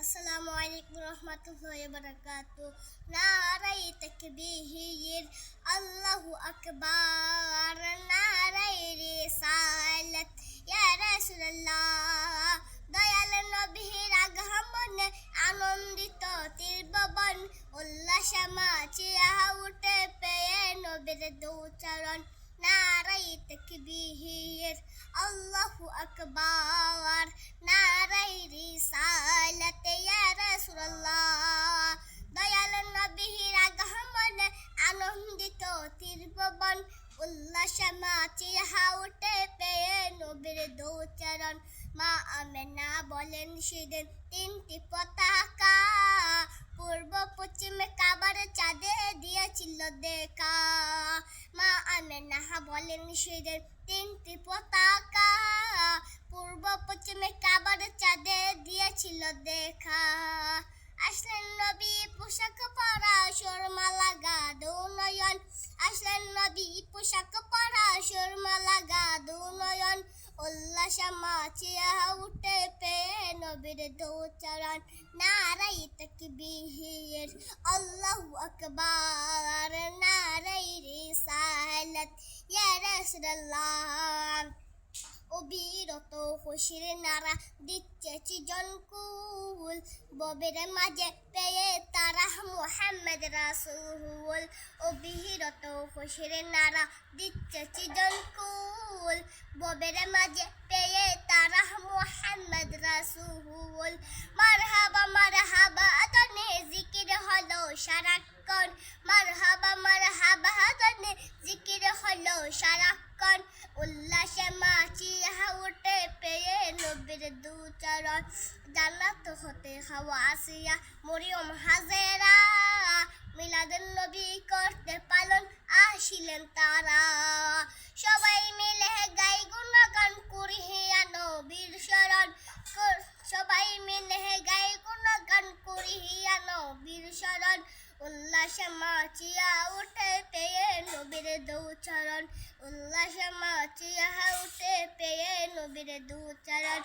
আসসালামু আলাইকুম রহমতুল্লাহি ওয়া বারাকাতুহু। নারায়ে তাকবীর, আল্লাহু আকবার, নারায়ে রিসালাত, ইয়া রাসূলুল্লাহ। দয়াল নবীর আগমনে আনন্দিত ত্রিভুবন, উল্লাসে মাচিয়া উঠে পেয়ে নবীর দুচরণ। নারায়ে তাকবীর, আল্লাহু আকবার, নারায়ে রিসালাত, ইয়া রাসূলুল্লাহ। দয়াল নবীর আগমনে আনন্দিত ত্রিভুবন, উল্লাসে মাচিয়া উঠে পেয়ে নবীর দুচরণ। মা আমেনা বলেন সেদিন তিনটি পতাকা, পূর্ব পশ্চিমে কাবার চাঁদে দিয়েছিল দেখা। মা আমেনা বলেন সেদিন তিনটি পতাকা, পূর্ব পশ্চিমে কাবার চাঁদে দিয়েছিল দেখা। আসলেন নবী পোশাক পরা, সুরমা লাগা দুনয়ন। আসলেন নবী পোশাক পরা, সুরমা লাগা দুনয়ন। উল্লাসে মাচিয়া উঠে পেয়ে নবীর দুচরণ। নারায়ে তাকবীর, আল্লাহু আকবার, নারায়ে রিসালাত, ইয়া রাসূলুল্লাহ। অবিরত খুশির নারা দিচ্ছে সৃজন কুল, ববের মাঝে পেয়ে তারা মুহাম্মদ রাসূল। অবিরত খুশির নারা দিচ্ছে সৃজন কুল, ববের মাঝে পেয়ে তারা মুহাম্মদ রাসূল। মারহাবা মারহাবা আদনে জিকির হলো সারাক্ষণ, মারহাবা মারহাবা আদনে জিকির হলো সারাক্ষণ। উল্লাসে মাচিয়া উঠে পেয়ে নবীর দুচরণ। জান্নাত হতে হাওয়া আসিয়া মরিয়ম হাজেরা, মিলাদুন নবী করতে পালন আসিলেন তারা। সবাই মিলে গাই গুণগান করিয়া নবীর শরণ, সবাই মিলে গাই গুণগান করিয়া নবীর শরণ। উল্লাসে মাচিয়া উঠে পেয়ে নবীর দুচরণ, উল্লাসে মাচিয়া উঠে পেয়ে নবীর দুচরণ।